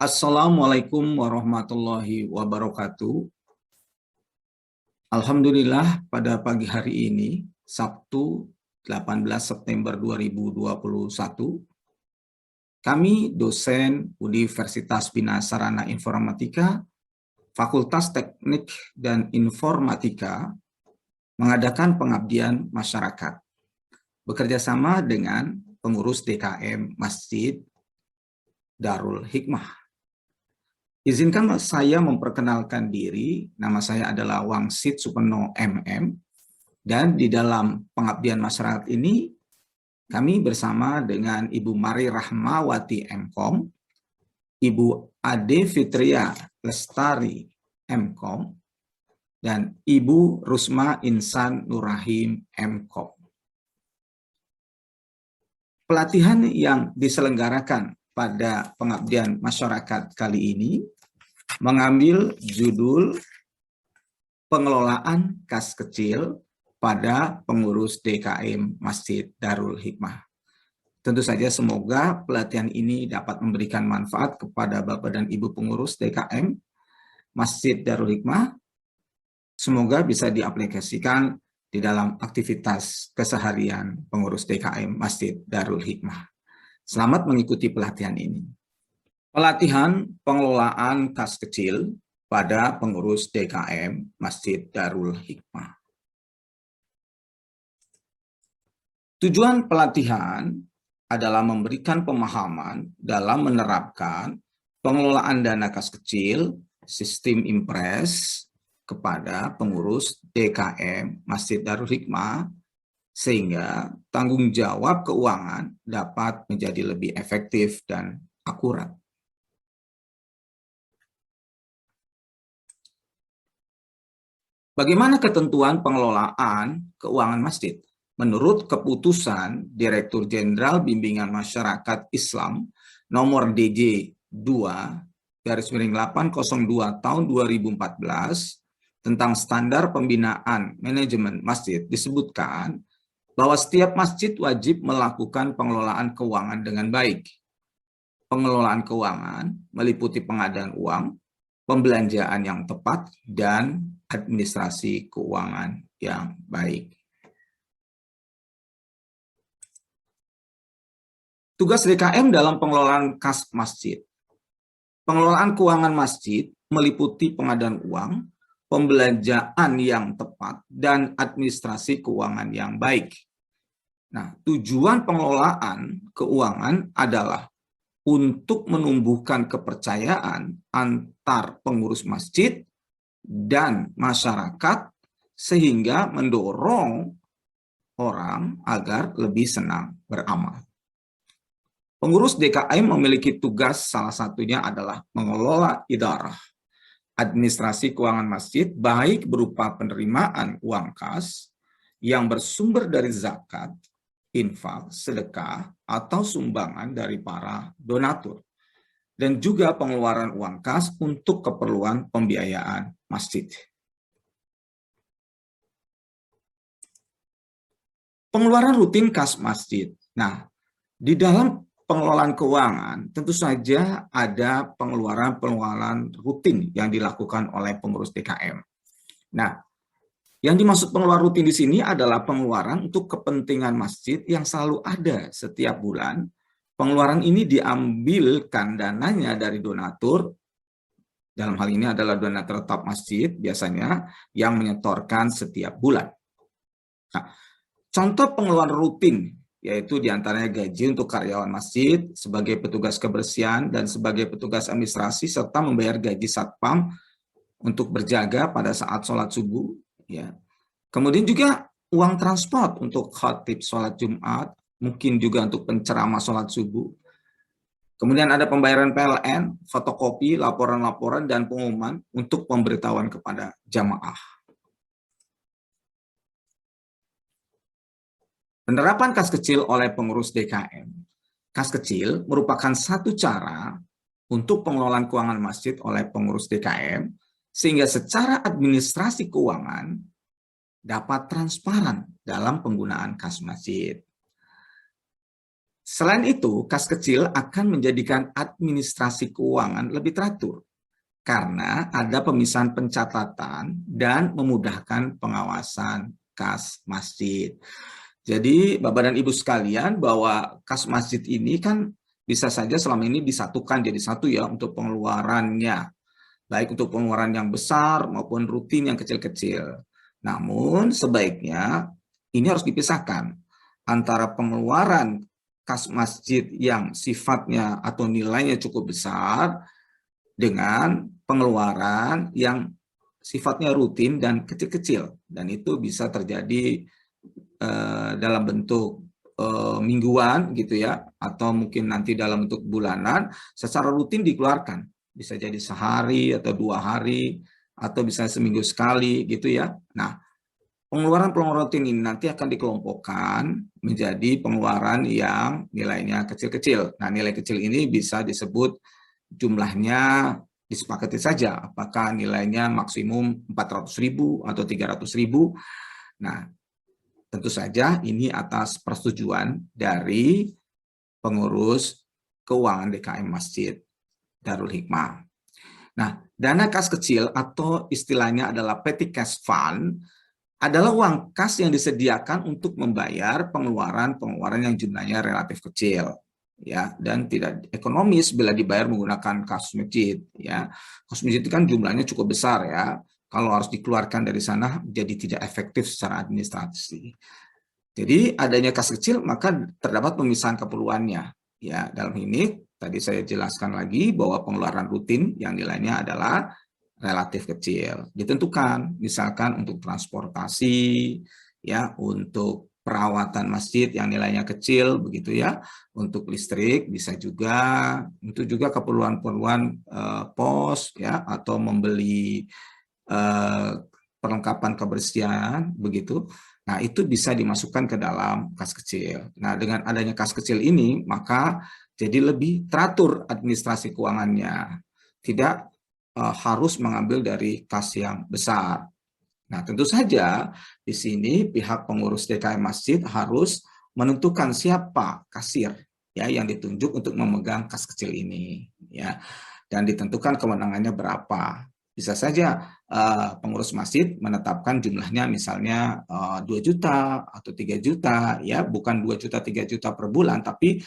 Assalamualaikum warahmatullahi wabarakatuh. Alhamdulillah pada pagi hari ini, Sabtu 18 September 2021, kami dosen Universitas Bina Sarana Informatika, Fakultas Teknik dan Informatika, mengadakan pengabdian masyarakat, bekerja sama dengan pengurus DKM Masjid Darul Hikmah. Izinkan saya memperkenalkan diri, nama saya adalah Wangsit Supeno MM, dan di dalam pengabdian masyarakat ini, kami bersama dengan Ibu Mari Rahmawati MKom, Ibu Ade Fitria Lestari MKom, dan Ibu Rusma Insan Nurrahim MKom. Pelatihan yang diselenggarakan pada pengabdian masyarakat kali ini mengambil judul Pengelolaan Kas Kecil pada Pengurus DKM Masjid Darul Hikmah. Tentu saja semoga pelatihan ini dapat memberikan manfaat kepada Bapak dan Ibu pengurus DKM Masjid Darul Hikmah. Semoga bisa diaplikasikan di dalam aktivitas keseharian pengurus DKM Masjid Darul Hikmah. Selamat mengikuti pelatihan ini. Pelatihan pengelolaan kas kecil pada pengurus DKM Masjid Darul Hikmah. Tujuan pelatihan adalah memberikan pemahaman dalam menerapkan pengelolaan dana kas kecil, sistem impres kepada pengurus DKM Masjid Darul Hikmah, sehingga tanggung jawab keuangan dapat menjadi lebih efektif dan akurat. Bagaimana ketentuan pengelolaan keuangan masjid? Menurut keputusan Direktur Jenderal Bimbingan Masyarakat Islam nomor DJ 2/802 tahun 2014 tentang standar pembinaan manajemen masjid disebutkan bahwa setiap masjid wajib melakukan pengelolaan keuangan dengan baik. Pengelolaan keuangan meliputi pengadaan uang, pembelanjaan yang tepat, dan administrasi keuangan yang baik. Tugas DKM dalam pengelolaan kas masjid. Pengelolaan keuangan masjid meliputi pengadaan uang, pembelanjaan yang tepat, dan administrasi keuangan yang baik. Nah, tujuan pengelolaan keuangan adalah untuk menumbuhkan kepercayaan antar pengurus masjid dan masyarakat sehingga mendorong orang agar lebih senang beramal. Pengurus DKM memiliki tugas salah satunya adalah mengelola idarah, administrasi keuangan masjid, baik berupa penerimaan uang kas yang bersumber dari zakat, infak, sedekah, atau sumbangan dari para donatur, dan juga pengeluaran uang kas untuk keperluan pembiayaan masjid. Pengeluaran rutin kas masjid. Nah, di dalam pengelolaan keuangan tentu saja ada pengeluaran rutin yang dilakukan oleh pengurus DKM. Nah, yang dimaksud pengeluaran rutin di sini adalah pengeluaran untuk kepentingan masjid yang selalu ada setiap bulan. Pengeluaran ini diambilkan dananya dari donatur, dalam hal ini adalah donatur tetap masjid biasanya, yang menyetorkan setiap bulan. Nah, contoh pengeluaran rutin yaitu diantaranya gaji untuk karyawan masjid, sebagai petugas kebersihan, dan sebagai petugas administrasi, serta membayar gaji satpam untuk berjaga pada saat sholat subuh. Ya. Kemudian juga uang transport untuk khatib sholat Jumat, mungkin juga untuk penceramah sholat subuh. Kemudian ada pembayaran PLN, fotokopi, laporan-laporan, dan pengumuman untuk pemberitahuan kepada jamaah. Penerapan kas kecil oleh pengurus DKM. Kas kecil merupakan satu cara untuk pengelolaan keuangan masjid oleh pengurus DKM, sehingga secara administrasi keuangan dapat transparan dalam penggunaan kas masjid. Selain itu, kas kecil akan menjadikan administrasi keuangan lebih teratur karena ada pemisahan pencatatan dan memudahkan pengawasan kas masjid. Jadi Bapak dan Ibu sekalian, bahwa kas masjid ini kan bisa saja selama ini disatukan jadi satu ya untuk pengeluarannya, baik untuk pengeluaran yang besar maupun rutin yang kecil-kecil. Namun sebaiknya ini harus dipisahkan antara pengeluaran kas masjid yang sifatnya atau nilainya cukup besar dengan pengeluaran yang sifatnya rutin dan kecil-kecil, dan itu bisa terjadi dalam bentuk mingguan gitu ya, atau mungkin nanti dalam bentuk bulanan secara rutin dikeluarkan, bisa jadi sehari atau 2 hari atau bisa seminggu sekali gitu ya. Nah, pengeluaran-pengeluaran rutin ini nanti akan dikelompokkan menjadi pengeluaran yang nilainya kecil-kecil. Nah, nilai kecil ini bisa disebut jumlahnya disepakati saja, apakah nilainya maksimum 400.000 atau 300.000. Nah, tentu saja ini atas persetujuan dari pengurus keuangan DKM Masjid Darul Hikmah. Nah, dana kas kecil atau istilahnya adalah petty cash fund adalah uang kas yang disediakan untuk membayar pengeluaran-pengeluaran yang jumlahnya relatif kecil ya, dan tidak ekonomis bila dibayar menggunakan kas masjid ya. Kas masjid itu kan jumlahnya cukup besar ya. Kalau harus dikeluarkan dari sana jadi tidak efektif secara administrasi. Jadi adanya kas kecil maka terdapat pemisahan keperluannya ya. Dalam ini tadi saya jelaskan lagi bahwa pengeluaran rutin yang nilainya adalah relatif kecil ditentukan, misalkan untuk transportasi ya, untuk perawatan masjid yang nilainya kecil begitu ya, untuk listrik bisa juga, untuk juga keperluan-keperluan pos ya, atau membeli perlengkapan kebersihan begitu. Nah, itu bisa dimasukkan ke dalam kas kecil. Nah, dengan adanya kas kecil ini maka jadi lebih teratur administrasi keuangannya, tidak harus mengambil dari kas yang besar. Nah, tentu saja di sini pihak pengurus DKM Masjid harus menentukan siapa kasir ya yang ditunjuk untuk memegang kas kecil ini ya, dan ditentukan kewenangannya berapa. Bisa saja pengurus masjid menetapkan jumlahnya misalnya 2 juta atau 3 juta ya, bukan 2 juta 3 juta per bulan, tapi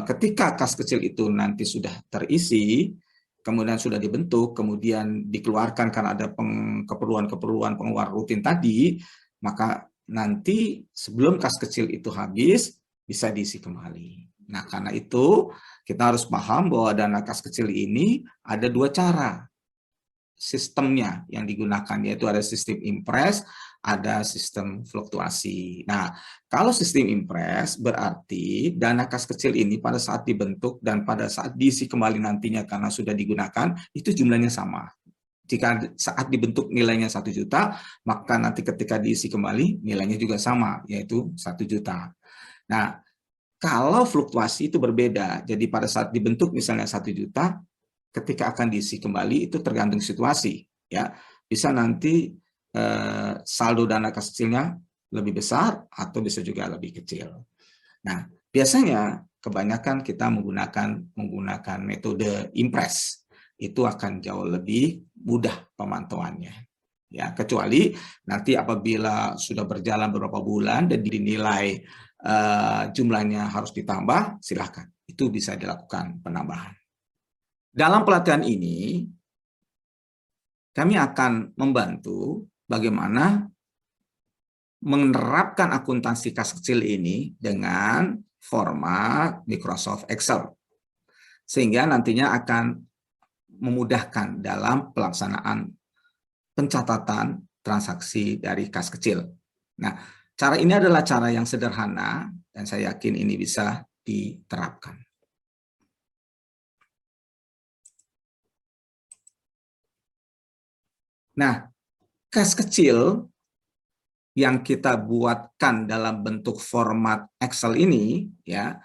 ketika kas kecil itu nanti sudah terisi, kemudian sudah dibentuk, kemudian dikeluarkan karena ada keperluan-keperluan pengeluaran rutin tadi, maka nanti sebelum kas kecil itu habis, bisa diisi kembali. Nah, karena itu kita harus paham bahwa dana kas kecil ini ada 2 cara sistemnya yang digunakan, yaitu ada sistem impres, ada sistem fluktuasi. Nah, kalau sistem impres berarti dana kas kecil ini pada saat dibentuk dan pada saat diisi kembali nantinya karena sudah digunakan, itu jumlahnya sama. Jika saat dibentuk nilainya 1 juta, maka nanti ketika diisi kembali nilainya juga sama, yaitu 1 juta. Nah, kalau fluktuasi itu berbeda, jadi pada saat dibentuk misalnya 1 juta, ketika akan diisi kembali itu tergantung situasi ya, bisa nanti saldo dana kas kecilnya lebih besar atau bisa juga lebih kecil. Nah, biasanya kebanyakan kita menggunakan metode impres, itu akan jauh lebih mudah pemantauannya ya, kecuali nanti apabila sudah berjalan beberapa bulan dan dinilai jumlahnya harus ditambah, silahkan, itu bisa dilakukan penambahan. Dalam pelatihan ini, kami akan membantu bagaimana menerapkan akuntansi kas kecil ini dengan format Microsoft Excel, sehingga nantinya akan memudahkan dalam pelaksanaan pencatatan transaksi dari kas kecil. Nah, cara ini adalah cara yang sederhana, dan saya yakin ini bisa diterapkan. Nah, kas kecil yang kita buatkan dalam bentuk format Excel ini, ya,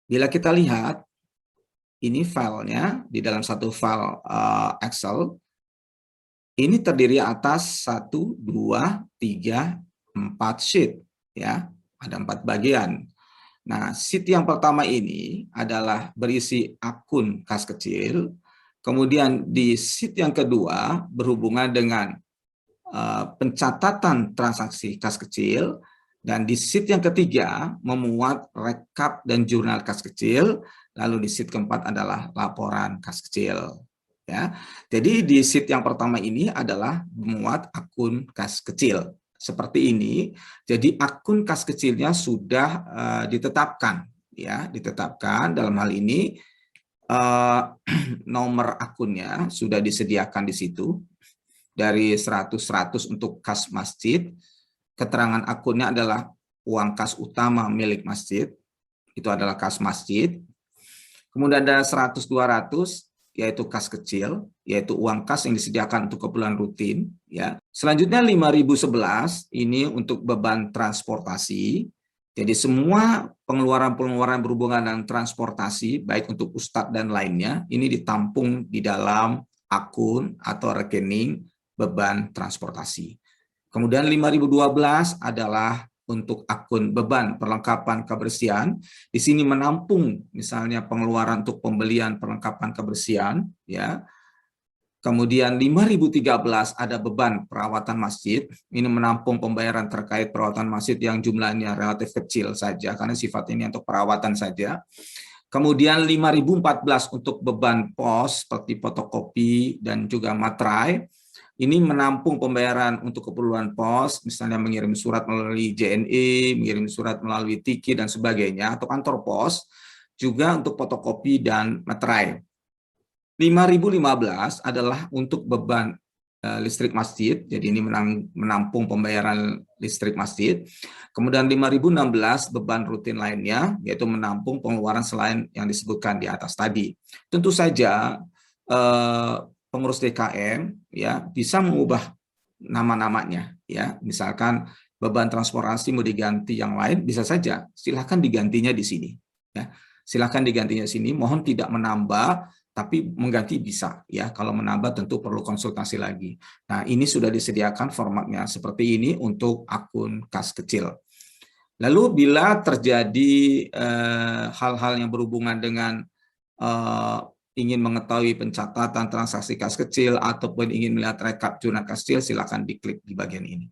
bila kita lihat, ini filenya di dalam satu file Excel, ini terdiri atas 1, 2, 3, 4 sheet, ya, ada 4 bagian. Nah, sheet yang pertama ini adalah berisi akun kas kecil. Kemudian di sheet yang kedua berhubungan dengan pencatatan transaksi kas kecil, dan di sheet yang ketiga memuat rekap dan jurnal kas kecil, lalu di sheet keempat adalah laporan kas kecil. Ya, jadi di sheet yang pertama ini adalah memuat akun kas kecil seperti ini. Jadi akun kas kecilnya sudah ditetapkan, ya, ditetapkan. Dalam hal ini nomor akunnya sudah disediakan di situ. Dari 100 untuk kas masjid, keterangan akunnya adalah uang kas utama milik masjid, itu adalah kas masjid. Kemudian ada 100-200, yaitu kas kecil, yaitu uang kas yang disediakan untuk keperluan rutin. Ya. Selanjutnya 5.011 ini untuk beban transportasi. Jadi semua pengeluaran-pengeluaran berhubungan dengan transportasi, baik untuk ustadz dan lainnya, ini ditampung di dalam akun atau rekening beban transportasi. Kemudian 5.012 adalah untuk akun beban perlengkapan kebersihan. Di sini menampung misalnya pengeluaran untuk pembelian perlengkapan kebersihan, ya. Kemudian 5.013 ada beban perawatan masjid. Ini menampung pembayaran terkait perawatan masjid yang jumlahnya relatif kecil saja karena sifatnya ini untuk perawatan saja. Kemudian 5.014 untuk beban pos seperti fotokopi dan juga materai. Ini menampung pembayaran untuk keperluan pos, misalnya mengirim surat melalui JNE, mengirim surat melalui Tiki dan sebagainya, atau kantor pos, juga untuk fotokopi dan materai. 5.015 adalah untuk beban listrik masjid, jadi ini menampung pembayaran listrik masjid. Kemudian 5.016 beban rutin lainnya, yaitu menampung pengeluaran selain yang disebutkan di atas tadi. Tentu saja pengurus DKM ya bisa mengubah nama-namanya, ya, misalkan beban transportasi mau diganti yang lain, bisa saja, silahkan digantinya di sini, ya, silahkan digantinya di sini. Mohon tidak menambah, tapi mengganti bisa, ya. Kalau menambah tentu perlu konsultasi lagi. Nah, ini sudah disediakan formatnya seperti ini untuk akun kas kecil. Lalu bila terjadi hal-hal yang berhubungan dengan ingin mengetahui pencatatan transaksi kas kecil ataupun ingin melihat rekap jurnal kas kecil, silakan diklik di bagian ini.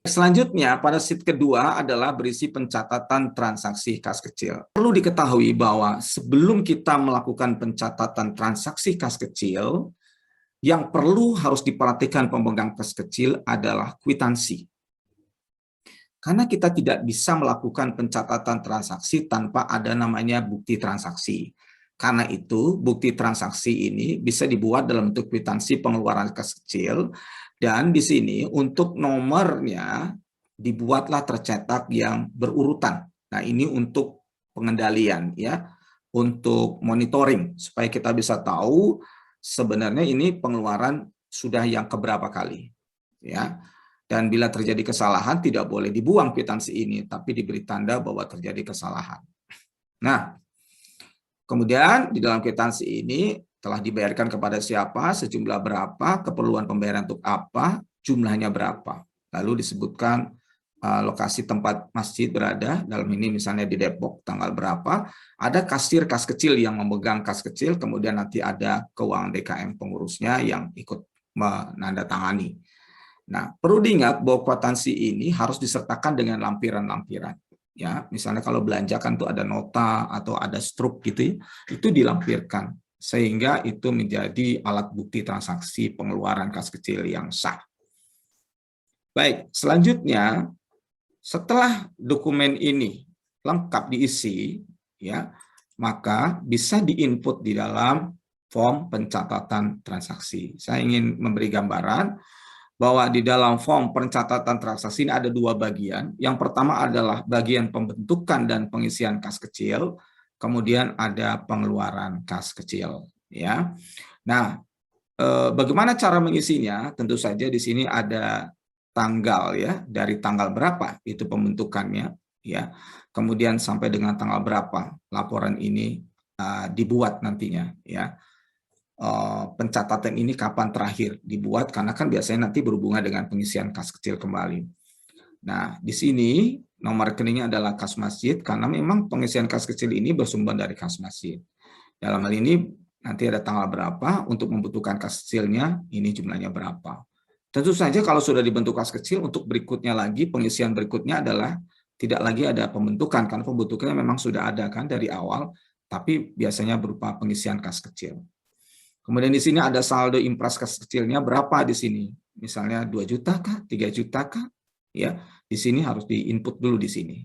Selanjutnya, pada sheet kedua adalah berisi pencatatan transaksi kas kecil. Perlu diketahui bahwa sebelum kita melakukan pencatatan transaksi kas kecil, yang perlu harus diperhatikan pemegang kas kecil adalah kwitansi. Karena kita tidak bisa melakukan pencatatan transaksi tanpa ada namanya bukti transaksi. Karena itu, bukti transaksi ini bisa dibuat dalam bentuk kwitansi pengeluaran kas kecil, dan di sini untuk nomornya dibuatlah tercetak yang berurutan. Nah, ini untuk pengendalian, ya, untuk monitoring supaya kita bisa tahu sebenarnya ini pengeluaran sudah yang keberapa kali, ya. Dan bila terjadi kesalahan tidak boleh dibuang kwitansi ini, tapi diberi tanda bahwa terjadi kesalahan. Nah, kemudian di dalam kwitansi ini telah dibayarkan kepada siapa, sejumlah berapa, keperluan pembayaran untuk apa, jumlahnya berapa. Lalu disebutkan lokasi tempat masjid berada, dalam ini misalnya di Depok, tanggal berapa, ada kasir kas kecil yang memegang kas kecil, kemudian nanti ada keuangan DKM pengurusnya yang ikut menandatangani. Nah, perlu diingat bahwa kwitansi ini harus disertakan dengan lampiran-lampiran. Ya, misalnya kalau belanja kan tuh ada nota atau ada struk gitu ya, itu dilampirkan sehingga itu menjadi alat bukti transaksi pengeluaran kas kecil yang sah. Baik, selanjutnya setelah dokumen ini lengkap diisi, ya, maka bisa diinput di dalam form pencatatan transaksi. Saya ingin memberi gambaran bahwa di dalam form pencatatan transaksi ini ada dua bagian. Yang pertama adalah bagian pembentukan dan pengisian kas kecil, kemudian ada pengeluaran kas kecil. Ya, nah, bagaimana cara mengisinya? Tentu saja di sini ada tanggal, ya, dari tanggal berapa itu pembentukannya, ya, kemudian sampai dengan tanggal berapa laporan ini dibuat nantinya, ya. Pencatatan ini kapan terakhir dibuat, karena kan biasanya nanti berhubungan dengan pengisian kas kecil kembali. Nah, di sini Nomor rekeningnya adalah kas masjid, karena memang pengisian kas kecil ini bersumber dari kas masjid. Dalam hal ini, nanti ada tanggal berapa, untuk membutuhkan kas kecilnya, ini jumlahnya berapa. Tentu saja kalau sudah dibentuk kas kecil, untuk berikutnya lagi, pengisian berikutnya adalah tidak lagi ada pembentukan, karena pembentukannya memang sudah ada kan dari awal, tapi biasanya berupa pengisian kas kecil. Kemudian di sini ada saldo impres kas kecilnya berapa di sini. Misalnya 2 juta kah, 3 juta kah? Ya, di sini harus diinput dulu di sini.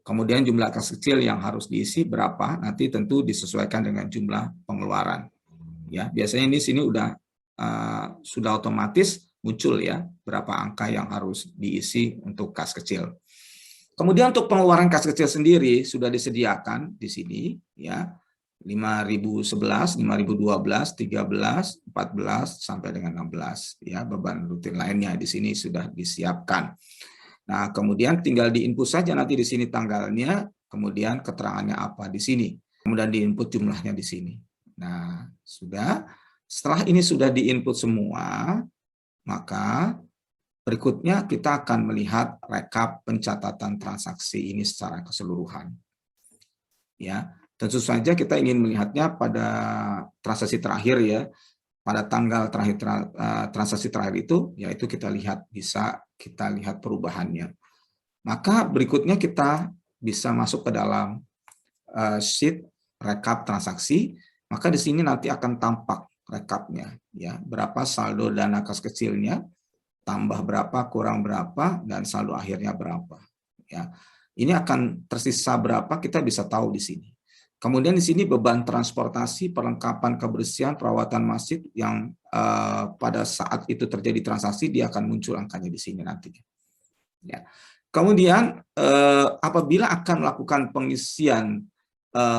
Kemudian jumlah kas kecil yang harus diisi berapa, nanti tentu disesuaikan dengan jumlah pengeluaran. Ya, biasanya ini sini sudah otomatis muncul ya berapa angka yang harus diisi untuk kas kecil. Kemudian untuk pengeluaran kas kecil sendiri sudah disediakan di sini ya. 5.011, 5.012, 13, 14 sampai dengan 16 ya, beban rutin lainnya di sini sudah disiapkan. Nah, kemudian tinggal diinput saja nanti di sini tanggalnya, kemudian keterangannya apa di sini. Kemudian diinput jumlahnya di sini. Nah, sudah. Setelah ini sudah diinput semua, maka berikutnya kita akan melihat rekap pencatatan transaksi ini secara keseluruhan. Ya, tentu saja kita ingin melihatnya pada transaksi terakhir ya, pada tanggal terakhir transaksi terakhir itu, yaitu kita lihat perubahannya. Maka berikutnya kita bisa masuk ke dalam sheet rekap transaksi, maka di sini nanti akan tampak rekapnya, ya berapa saldo dana kas kecilnya, tambah berapa, kurang berapa, dan saldo akhirnya berapa. Ya, ini akan tersisa berapa kita bisa tahu di sini. Kemudian di sini beban transportasi, perlengkapan kebersihan, perawatan masjid yang pada saat itu terjadi transaksi dia akan muncul angkanya di sini nanti. Ya. Kemudian apabila akan melakukan pengisian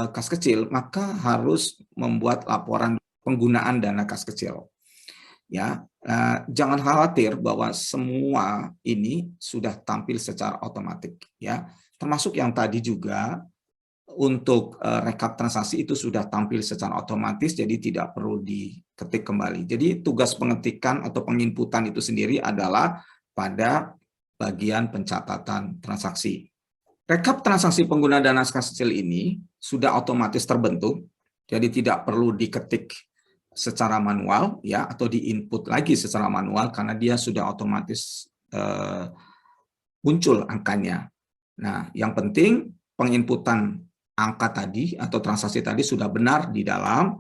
kas kecil, maka harus membuat laporan penggunaan dana kas kecil. Ya, jangan khawatir bahwa semua ini sudah tampil secara otomatis. Ya, termasuk yang tadi juga. Untuk rekap transaksi itu sudah tampil secara otomatis, jadi tidak perlu diketik kembali. Jadi tugas pengetikan atau penginputan itu sendiri adalah pada bagian pencatatan transaksi. Rekap transaksi pengguna dana kas kecil ini sudah otomatis terbentuk, jadi tidak perlu diketik secara manual ya, atau diinput lagi secara manual karena dia sudah otomatis muncul angkanya. Nah, yang penting penginputan angka tadi atau transaksi tadi sudah benar di dalam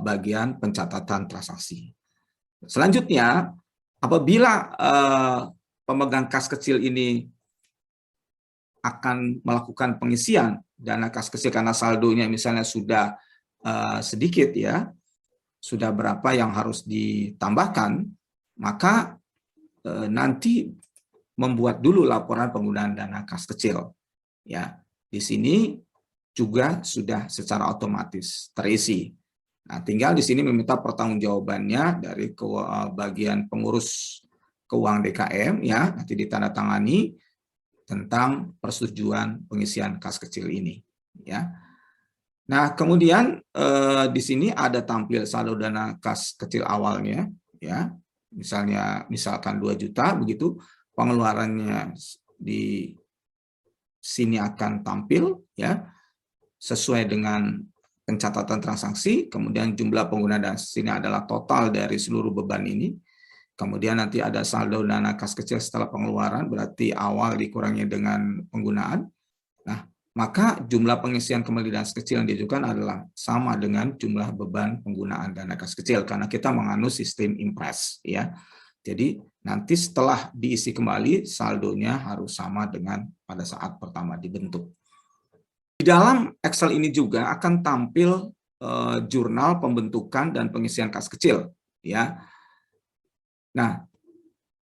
bagian pencatatan transaksi. Selanjutnya, apabila pemegang kas kecil ini akan melakukan pengisian dana kas kecil karena saldonya misalnya sudah sedikit ya, sudah berapa yang harus ditambahkan, maka nanti membuat dulu laporan penggunaan dana kas kecil. Ya, di sini juga sudah secara otomatis terisi. Nah, tinggal di sini meminta pertanggungjawabannya dari bagian pengurus keuangan DKM ya, nanti ditandatangani tentang persetujuan pengisian kas kecil ini ya. Nah, kemudian di sini ada tampil saldo dana kas kecil awalnya ya. Misalkan 2 juta begitu, pengeluarannya di sini akan tampil ya sesuai dengan pencatatan transaksi, kemudian jumlah pengguna dana sini adalah total dari seluruh beban ini. Kemudian nanti ada saldo dana kas kecil setelah pengeluaran, berarti awal dikurangi dengan penggunaan. Nah, maka jumlah pengisian kembali dana kas kecil yang diajukan adalah sama dengan jumlah beban penggunaan dana kas kecil karena kita menganut sistem impres ya. Jadi nanti setelah diisi kembali saldonya harus sama dengan pada saat pertama dibentuk. Di dalam Excel ini juga akan tampil jurnal pembentukan dan pengisian kas kecil ya. Nah,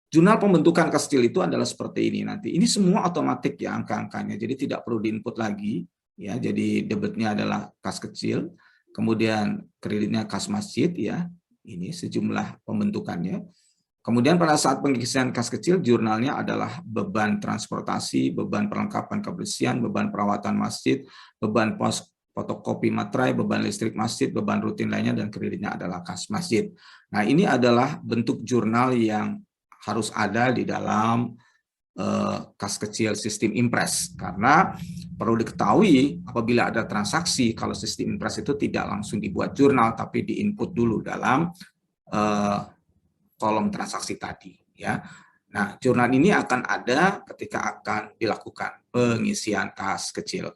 jurnal pembentukan kas kecil itu adalah seperti ini nanti. Ini semua otomatis ya angka-angkanya, jadi tidak perlu diinput lagi ya. Jadi debitnya adalah kas kecil, kemudian kreditnya kas masjid ya. Ini sejumlah pembentukannya. Kemudian pada saat pengisian kas kecil, jurnalnya adalah beban transportasi, beban perlengkapan kebersihan, beban perawatan masjid, beban pos fotokopi materai, beban listrik masjid, beban rutin lainnya, dan kreditnya adalah kas masjid. Nah, ini adalah bentuk jurnal yang harus ada di dalam kas kecil sistem impres, karena perlu diketahui apabila ada transaksi, kalau sistem impres itu tidak langsung dibuat jurnal tapi diinput dulu dalam kolom transaksi tadi, ya. Nah, jurnal ini akan ada ketika akan dilakukan pengisian kas kecil.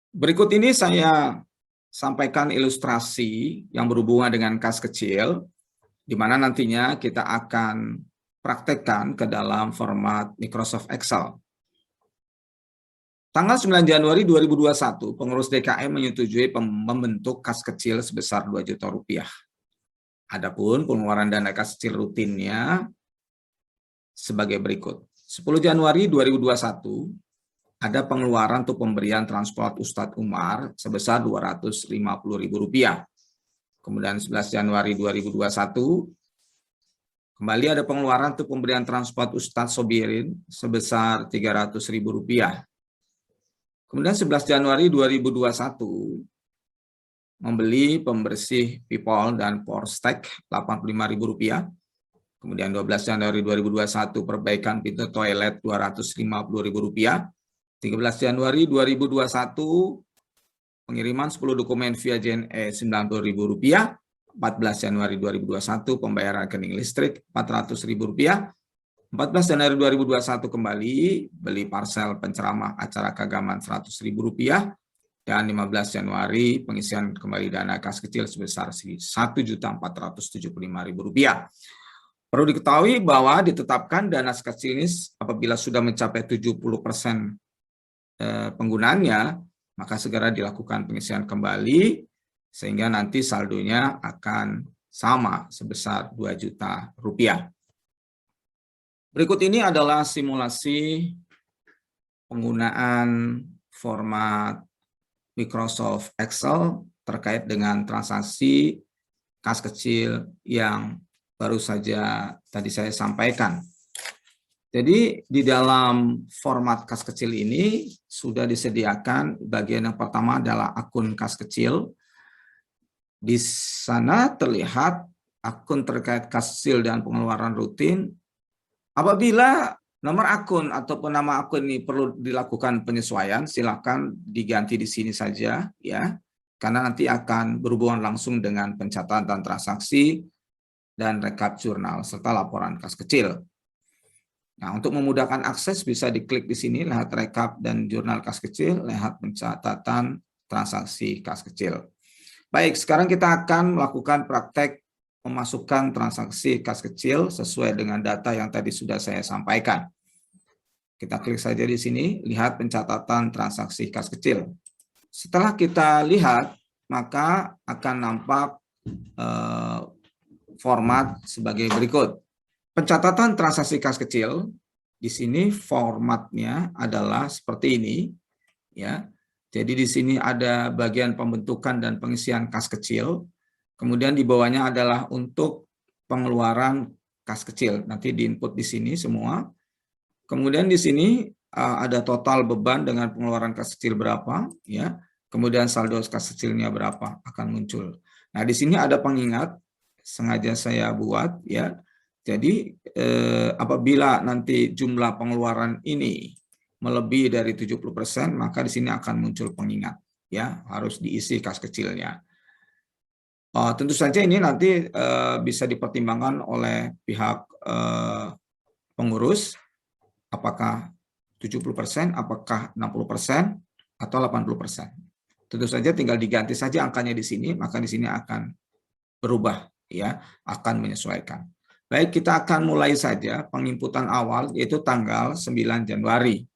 Berikut ini saya sampaikan ilustrasi yang berhubungan dengan kas kecil, di mana nantinya kita akan praktekkan ke dalam format Microsoft Excel. Tanggal 9 Januari 2021, pengurus DKM menyetujui membentuk kas kecil sebesar 2 juta rupiah. Adapun pengeluaran dana kas kecil rutinnya sebagai berikut. 10 Januari 2021, ada pengeluaran untuk pemberian transport Ustadz Umar sebesar Rp250.000. Kemudian 11 Januari 2021, kembali ada pengeluaran untuk pemberian transport Ustadz Sobirin sebesar Rp300.000. Kemudian 11 Januari 2021, membeli pembersih People dan Porstek Rp85.000. Kemudian 12 Januari 2021, perbaikan pintu toilet Rp250.000. 13 Januari 2021, pengiriman 10 dokumen via JNE Rp90.000. 14 Januari 2021, pembayaran rekening listrik Rp400.000. 14 Januari 2021 kembali beli parsel penceramah acara keagamaan Rp100.000. Dan 15 Januari pengisian kembali dana kas kecil sebesar Rp1.475.000. Perlu diketahui bahwa ditetapkan dana kas kecil ini apabila sudah mencapai 70% penggunaannya, maka segera dilakukan pengisian kembali sehingga nanti saldonya akan sama sebesar Rp2 juta. Berikut ini adalah simulasi penggunaan format Microsoft Excel terkait dengan transaksi kas kecil yang baru saja tadi saya sampaikan. Jadi di dalam format kas kecil ini sudah disediakan bagian yang pertama adalah akun kas kecil. Di sana terlihat akun terkait kas kecil dan pengeluaran rutin. Apabila nomor akun ataupun nama akun ini perlu dilakukan penyesuaian, silakan diganti di sini saja ya, karena nanti akan berhubungan langsung dengan pencatatan transaksi dan rekap jurnal serta laporan kas kecil. Nah, untuk memudahkan akses bisa diklik di sini, lihat rekap dan jurnal kas kecil, lihat pencatatan transaksi kas kecil. Baik, sekarang kita akan melakukan praktek memasukkan transaksi kas kecil sesuai dengan data yang tadi sudah saya sampaikan. Kita klik saja di sini, lihat pencatatan transaksi kas kecil. Setelah kita lihat, maka akan nampak format sebagai berikut. Pencatatan transaksi kas kecil, di sini formatnya adalah seperti ini, ya. Jadi di sini ada bagian pembentukan dan pengisian kas kecil. Kemudian di bawahnya adalah untuk pengeluaran kas kecil. Nanti diinput di sini semua. Kemudian di sini ada total beban dengan pengeluaran kas kecil berapa, ya. Kemudian saldo kas kecilnya berapa akan muncul. Nah, di sini ada pengingat sengaja saya buat, ya. Jadi apabila nanti jumlah pengeluaran ini melebihi dari 70%, maka di sini akan muncul pengingat, ya, harus diisi kas kecilnya. Tentu saja ini nanti bisa dipertimbangkan oleh pihak pengurus, apakah 70%, apakah 60%, atau 80%. Tentu saja tinggal diganti saja angkanya di sini, maka di sini akan berubah, ya, akan menyesuaikan. Baik, kita akan mulai saja penginputan awal, yaitu tanggal 9 Januari.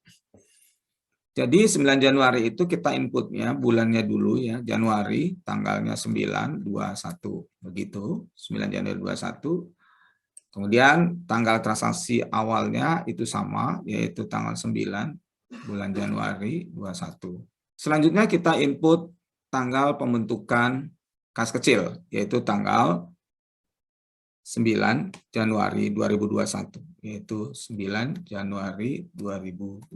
Jadi 9 Januari itu kita inputnya bulannya dulu ya, Januari, tanggalnya 9, 21, begitu, 9 Januari 21. Kemudian tanggal transaksi awalnya itu sama, yaitu tanggal 9, bulan Januari 21. Selanjutnya kita input tanggal pembentukan kas kecil, yaitu tanggal 9 Januari 2021, yaitu 9 Januari 2021.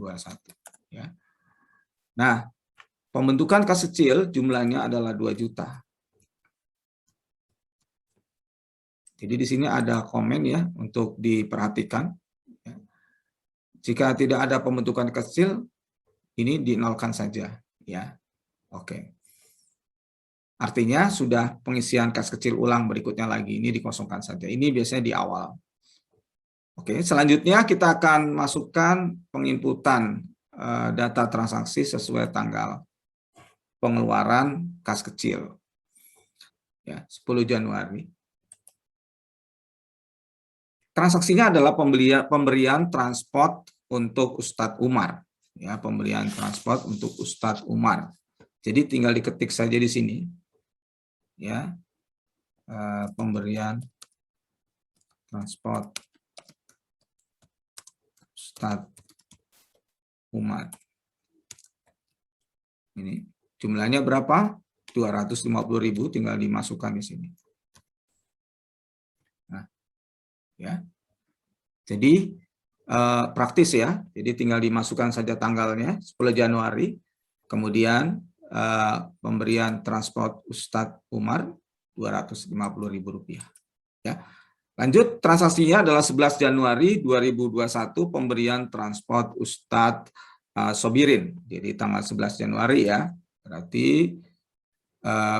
Ya. Nah, pembentukan kas kecil jumlahnya adalah 2 juta. Jadi di sini ada komen ya untuk diperhatikan. Jika tidak ada pembentukan kecil, ini dinolkan saja, ya. Oke. Artinya sudah pengisian kas kecil ulang berikutnya lagi, ini dikosongkan saja. Ini biasanya di awal. Oke, selanjutnya kita akan masukkan penginputan data transaksi sesuai tanggal pengeluaran kas kecil. Ya, 10 Januari. Transaksinya adalah pemberian transport untuk Ustadz Umar. Ya, pemberian transport untuk Ustadz Umar. Jadi tinggal diketik saja di sini. Ya, pemberian transport Ustadz Umar. Ini jumlahnya berapa? 250.000, tinggal dimasukkan di sini. Nah, ya. Jadi praktis ya. Jadi tinggal dimasukkan saja tanggalnya 10 Januari. Kemudian pemberian transport Ustadz Umar Rp250.000. Ya. Lanjut, transaksinya adalah 11 Januari 2021 pemberian transport Ustadz Sobirin. Jadi tanggal 11 Januari ya. Berarti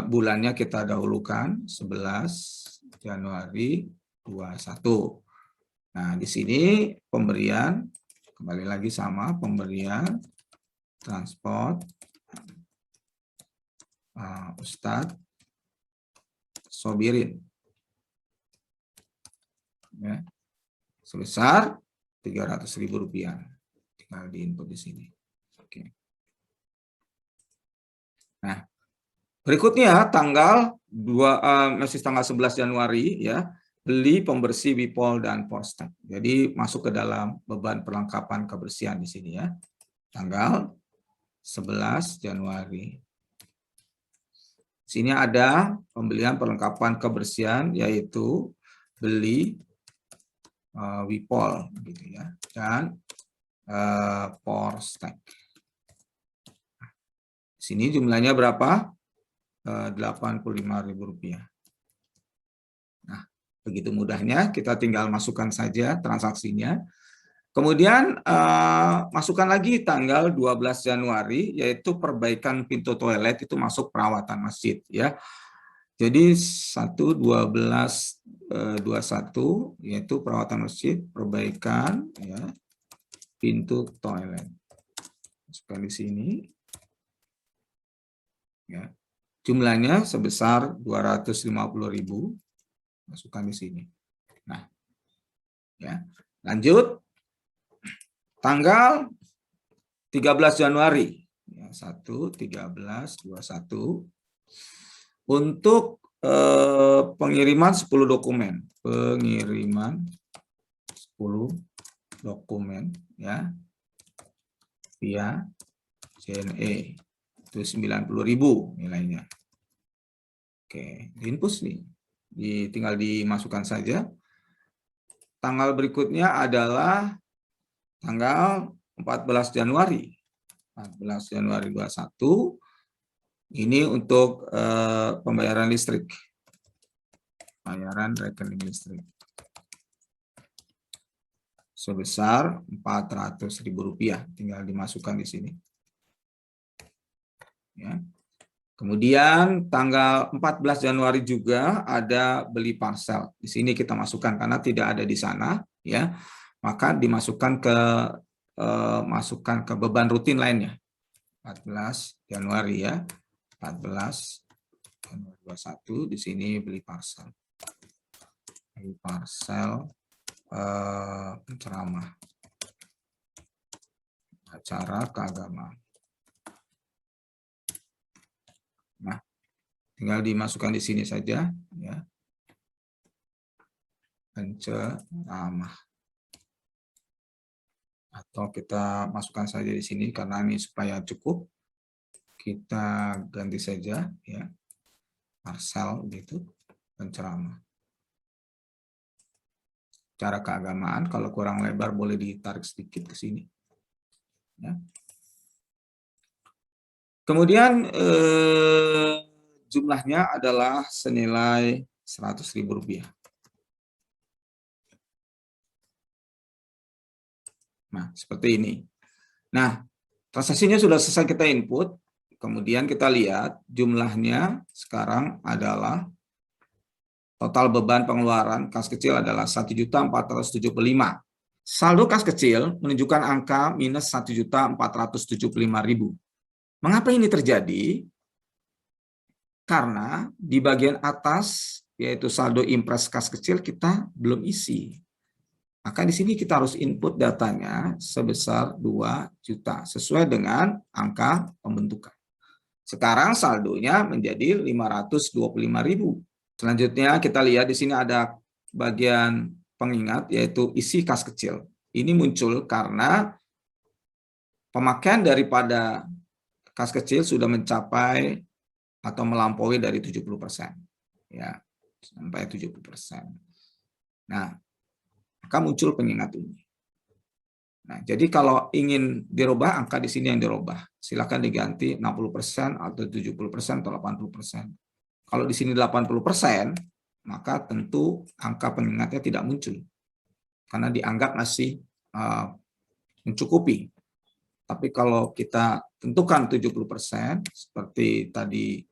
bulannya kita dahulukan 11 Januari 21. Nah, di sini pemberian kembali lagi sama pemberian transport Ustadz Sobirin. Ya, sebesar Rp300.000. Tinggal diinput di sini. Oke. Nah, berikutnya tanggal 11 Januari ya, beli pembersih Wipol dan Porstek. Jadi masuk ke dalam beban perlengkapan kebersihan di sini ya. Tanggal 11 Januari. Sini ada pembelian perlengkapan kebersihan yaitu beli Wipol gitu ya, dan Porstek. Sini jumlahnya berapa? Rp85.000. Nah, begitu mudahnya, kita tinggal masukkan saja transaksinya. Kemudian masukkan lagi tanggal 12 Januari, yaitu perbaikan pintu toilet, itu masuk perawatan masjid ya. Jadi 1/12/21 yaitu perawatan masjid, perbaikan ya, pintu toilet. Masukkan di sini. Ya. Jumlahnya sebesar 250.000. Masukkan di sini. Nah, ya. Lanjut. Tanggal 13 Januari. Ya, 1/13/21 untuk pengiriman 10 dokumen. Pengiriman 10 dokumen ya. Via JNE. Itu 90.000 nilainya. Oke, diinput nih. Tinggal dimasukkan saja. Tanggal berikutnya adalah tanggal 14 Januari. 14 Januari 21. Ini untuk pembayaran listrik. Pembayaran rekening listrik. Sebesar Rp400.000. Tinggal dimasukkan di sini. Ya. Kemudian tanggal 14 Januari juga ada beli parcel. Di sini kita masukkan karena tidak ada di sana, ya. Maka dimasukkan ke beban rutin lainnya. 14 Januari ya. 14 Januari 21 di sini beli parcel. Beli parcel penceramah. Acara keagamaan. Nah, tinggal dimasukkan di sini saja ya. Penceramah. Atau kita masukkan saja di sini karena ini supaya cukup. Kita ganti saja ya. Parcel gitu, penceramah. Cara keagamaan, kalau kurang lebar boleh ditarik sedikit ke sini. Ya. Kemudian jumlahnya adalah senilai Rp100.000. Nah, seperti ini. Nah, transaksinya sudah selesai kita input, kemudian kita lihat jumlahnya sekarang adalah total beban pengeluaran kas kecil adalah 1.475.000. Saldo kas kecil menunjukkan angka minus 1.475.000. Mengapa ini terjadi? Karena di bagian atas, yaitu saldo impres kas kecil, kita belum isi. Maka di sini kita harus input datanya sebesar 2 juta sesuai dengan angka pembentukan. Sekarang saldonya menjadi 525.000. Selanjutnya kita lihat di sini ada bagian pengingat yaitu isi kas kecil. Ini muncul karena pemakaian daripada kas kecil sudah mencapai atau melampaui dari 70%. Ya, sampai 70%. Nah, maka muncul pengingat ini. Nah, jadi kalau ingin dirubah, angka di sini yang dirubah. Silakan diganti 60% atau 70% atau 80%. Kalau di sini 80%, maka tentu angka pengingatnya tidak muncul. Karena dianggap masih mencukupi. Tapi kalau kita tentukan 70%, seperti tadi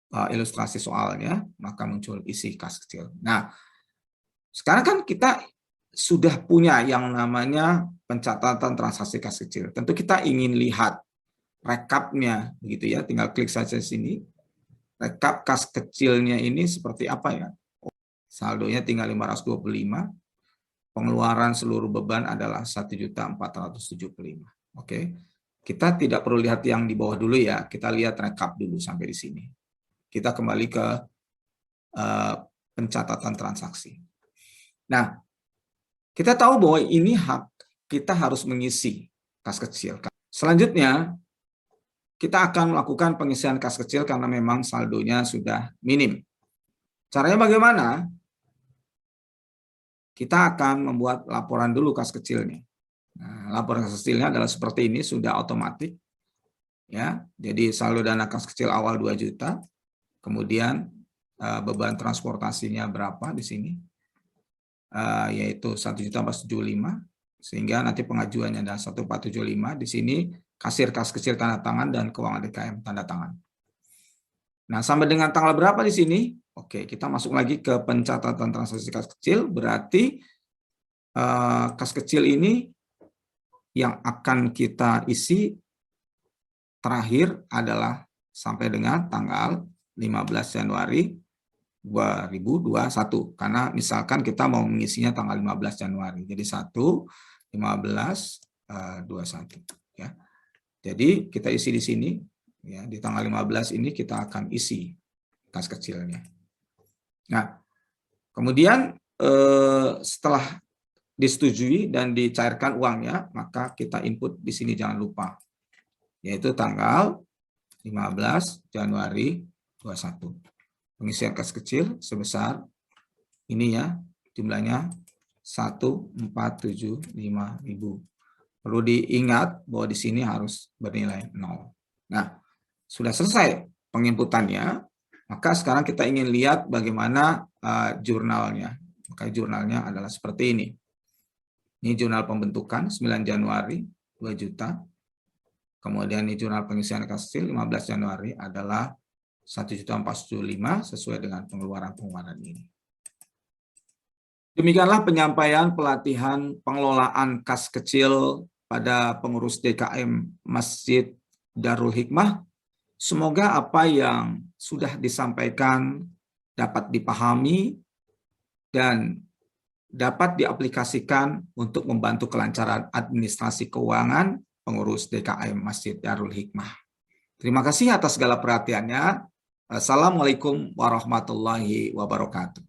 ilustrasi soalnya, maka muncul isi kas kecil. Nah, sekarang kan kita sudah punya yang namanya pencatatan transaksi kas kecil. Tentu kita ingin lihat rekapnya, begitu ya. Tinggal klik saja sini. Rekap kas kecilnya ini seperti apa ya? Saldonya tinggal 525. Pengeluaran seluruh beban adalah 1.475. Oke. Kita tidak perlu lihat yang di bawah dulu ya. Kita lihat rekap dulu sampai di sini. Kita kembali ke pencatatan transaksi. Nah, kita tahu bahwa ini hak kita harus mengisi kas kecil. Selanjutnya, kita akan melakukan pengisian kas kecil karena memang saldonya sudah minim. Caranya bagaimana? Kita akan membuat laporan dulu kas kecilnya. Nah, laporan kas kecilnya adalah seperti ini, sudah otomatis. Ya, jadi saldo dana kas kecil awal 2 juta, kemudian beban transportasinya berapa di sini? Yaitu 1.475, sehingga nanti pengajuannya adalah 1.475. Di sini kasir kas kecil tanda tangan dan keuangan DKM tanda tangan. Nah, sampai dengan tanggal berapa di sini? Oke, kita masuk lagi ke pencatatan transaksi kas kecil, berarti kas kecil ini yang akan kita isi terakhir adalah sampai dengan tanggal 15 Januari 2021, karena misalkan kita mau mengisinya tanggal 15 Januari, jadi 1/15/21 ya. Jadi kita isi di sini ya, di tanggal 15 ini kita akan isi kas kecilnya. Nah, kemudian setelah disetujui dan dicairkan uangnya, maka kita input di sini jangan lupa, yaitu tanggal 15 Januari 2021. Pengisian kas kecil sebesar ini ya, jumlahnya 1.475.000. Perlu diingat bahwa di sini harus bernilai 0. Nah, sudah selesai penginputannya, maka sekarang kita ingin lihat bagaimana jurnalnya. Maka jurnalnya adalah seperti ini. Ini jurnal pembentukan 9 Januari 2 juta. Kemudian ini jurnal pengisian kas kecil 15 Januari adalah 1.475 sesuai dengan pengeluaran ini. Demikianlah penyampaian pelatihan pengelolaan kas kecil pada pengurus DKM Masjid Darul Hikmah. Semoga apa yang sudah disampaikan dapat dipahami dan dapat diaplikasikan untuk membantu kelancaran administrasi keuangan pengurus DKM Masjid Darul Hikmah. Terima kasih atas segala perhatiannya. Assalamualaikum warahmatullahi wabarakatuh.